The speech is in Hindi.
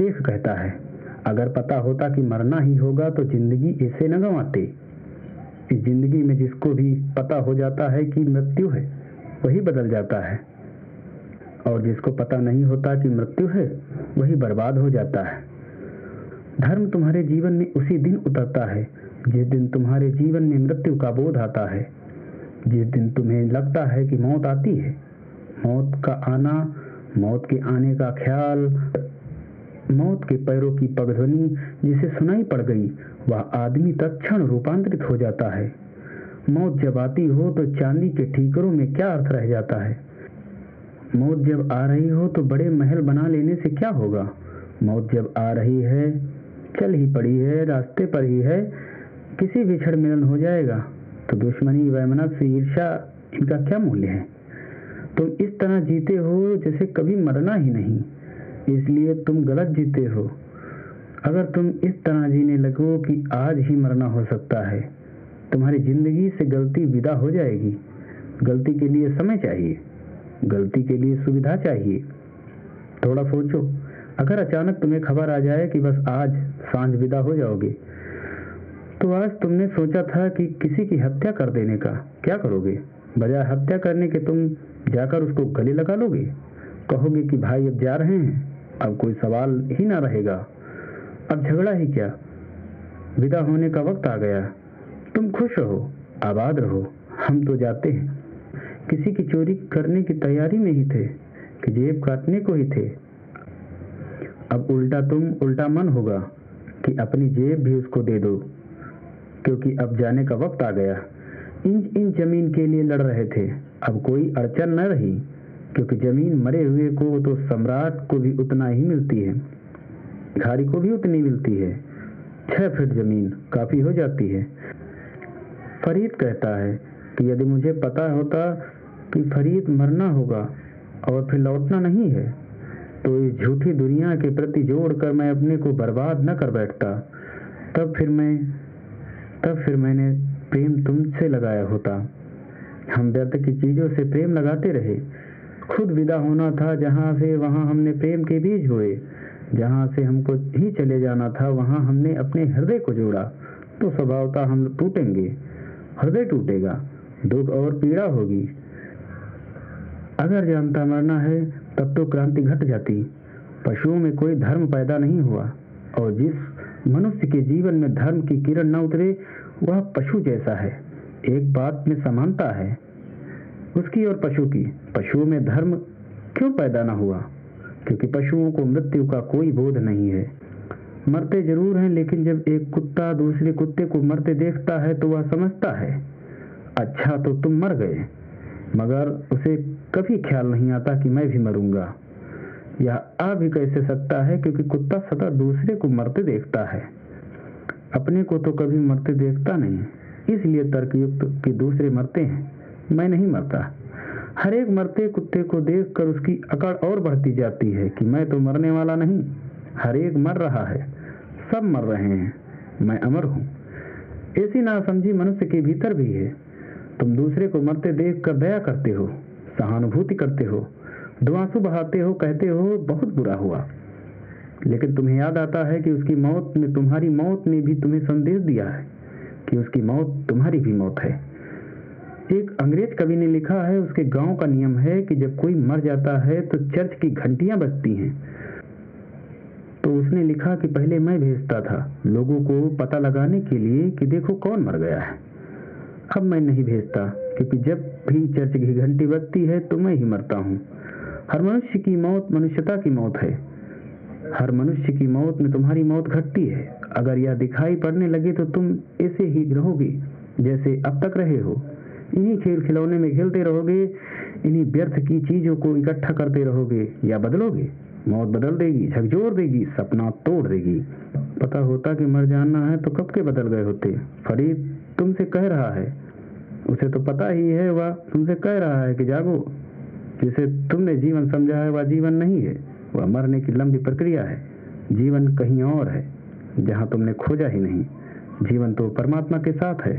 शेख कहता है, अगर पता होता कि मरना ही होगा तो जिंदगी ऐसे न गंवाते। इस जिंदगी में जिसको भी पता हो जाता है कि मृत्यु है वही बदल जाता है, और जिसको पता नहीं होता कि मृत्यु है वही बर्बाद हो जाता है। धर्म तुम्हारे जीवन में उसी दिन उतरता है जिस दिन तुम्हारे जीवन में मृत्यु का बोध आता है, जिस दिन तुम्हें लगता है कि मौत आती है। मौत का आना, मौत के आने का ख्याल, मौत के पैरों की पगध्वनि जिसे सुनाई पड़ गई, वह आदमी तत्क्षण रूपांतरित हो जाता है। मौत जब आती हो तो चांदी के ठीकरों में क्या अर्थ रह जाता है। मौत जब आ रही हो तो बड़े महल बना लेने से क्या होगा। मौत जब आ रही है, चल ही पड़ी है, रास्ते पर ही है, किसी भी क्षण मिलन हो जाएगा, तो दुश्मनी, वैमनस्य, ईर्ष्या, इनका क्या मूल्य है। तुम इस तरह जीते हो जैसे कभी मरना ही नहीं, इसलिए तुम गलत जीते हो। अगर तुम इस तरह जीने लगो कि आज ही मरना हो सकता है, तुम्हारी जिंदगी से गलती विदा हो जाएगी। गलती के लिए समय चाहिए, गलती के लिए सुविधा चाहिए। थोड़ा सोचो, अगर अचानक तुम्हें खबर आ जाए कि बस आज सांझ विदा हो जाओगे, तो आज तुमने सोचा था कि किसी की हत्या कर देने का, क्या करोगे। बजाय हत्या करने के तुम जाकर उसको गले लगा लोगे, कहोगे कि भाई अब जा रहे हैं, अब कोई सवाल ही ना रहेगा, अब झगड़ा ही क्या, विदा होने का वक्त आ गया। तुम खुश रहो, आबाद रहो, हम तो जाते हैं। किसी की चोरी करने की तैयारी में ही थे कि जेब काटने को ही थे। अब उल्टा मन होगा कि अपनी जेब भी उसको दे दो, क्योंकि अब जाने का वक्त आ गया। इंच जमीन के लिए लड़ रहे थे, अब कोई अड़चन न रही, क्योंकि जमीन मरे हुए को तो सम्राट को भी उतना ही मिलती है, भिखारी को भी उतनी मिलती है। 6 फीट जमीन काफी हो जाती है। फरीद कहता है कि यदि मुझे पता होता कि फरीद मरना होगा और फिर लौटना नहीं है, तो इस झूठी दुनिया के प्रति जोड़कर मैं अपने को बर्बाद न कर बैठता। तब फिर मैंने प्रेम तुमसे लगाया होता। हम व्यर्थ की चीजों से प्रेम लगाते रहे। खुद विदा होना था जहां से, वहां हमने प्रेम के बीज बोए। जहां से हमको ही चले जाना था वहां हमने अपने हृदय को जोड़ा। तो स्वभावतः हम टूटेंगे, हृदय टूटेगा, दुख और पीड़ा होगी। अगर जानता मरना है तब तो क्रांति घट जाती। पशुओं में कोई धर्म पैदा नहीं हुआ, और जिस मनुष्य के जीवन में धर्म की किरण न उतरे वह पशु जैसा है। एक बात में समानता है उसकी और पशु की। पशुओं में धर्म क्यों पैदा न हुआ, क्योंकि पशुओं को मृत्यु का कोई बोध नहीं है। मरते जरूर हैं, लेकिन जब एक कुत्ता दूसरे कुत्ते को मरते देखता है तो वह समझता है, अच्छा तो तुम मर गए, मगर उसे कभी ख्याल नहीं आता कि मैं भी मरूंगा। यह आ भी कैसे सकता है, क्योंकि कुत्ता सदा दूसरे को मरते देखता है, अपने को तो कभी मरते देखता नहीं। इसलिए तर्कयुक्त कि दूसरे मरते हैं, मैं नहीं मरता। हर एक मरते कुत्ते को देखकर उसकी अकड़ और बढ़ती जाती है कि मैं तो मरने वाला नहीं, हर एक मर रहा है, सब मर रहे हैं, मैं अमर हूँ। ऐसी नासमझी मनुष्य के भीतर भी है। तुम दूसरे को मरते देखकर दया करते हो, सहानुभूति करते हो, दो आंसू बहाते हो, कहते हो बहुत बुरा हुआ, लेकिन तुम्हें याद आता है कि उसकी मौत ने, तुम्हारी मौत ने भी तुम्हें संदेश दिया है कि उसकी मौत तुम्हारी भी मौत है। एक अंग्रेज कवि ने लिखा है, उसके गांव का नियम है कि जब कोई मर जाता है तो चर्च की घंटियां बजती हैं। तो उसने लिखा कि पहले मैं भेजता था लोगों को पता लगाने के लिए कि देखो कौन मर गया है, अब मैं नहीं भेजता, क्योंकि जब भी चर्च की घंटी बजती है तो मैं ही मरता हूँ। हर मनुष्य की मौत मनुष्यता की मौत है। हर मनुष्य की मौत में तुम्हारी मौत घटती है। अगर यह दिखाई पड़ने लगे तो तुम ऐसे ही रहोगे जैसे अब तक रहे हो। इन्हीं खेल खिलौने में खेलते रहोगे, इन्हीं व्यर्थ की चीजों को इकट्ठा करते रहोगे, या बदलोगे। मौत बदल देगी, झकझोर देगी, सपना तोड़ देगी। पता होता कि मर जाना है तो कब के बदल गए होते। फरीद तुमसे कह रहा है, उसे तो पता ही है, वह तुमसे कह रहा है कि जागो। जिसे तुमने जीवन समझा है वह जीवन नहीं है, वह मरने की लंबी प्रक्रिया है। जीवन कहीं और है जहां तुमने खोजा ही नहीं। जीवन तो परमात्मा के साथ है।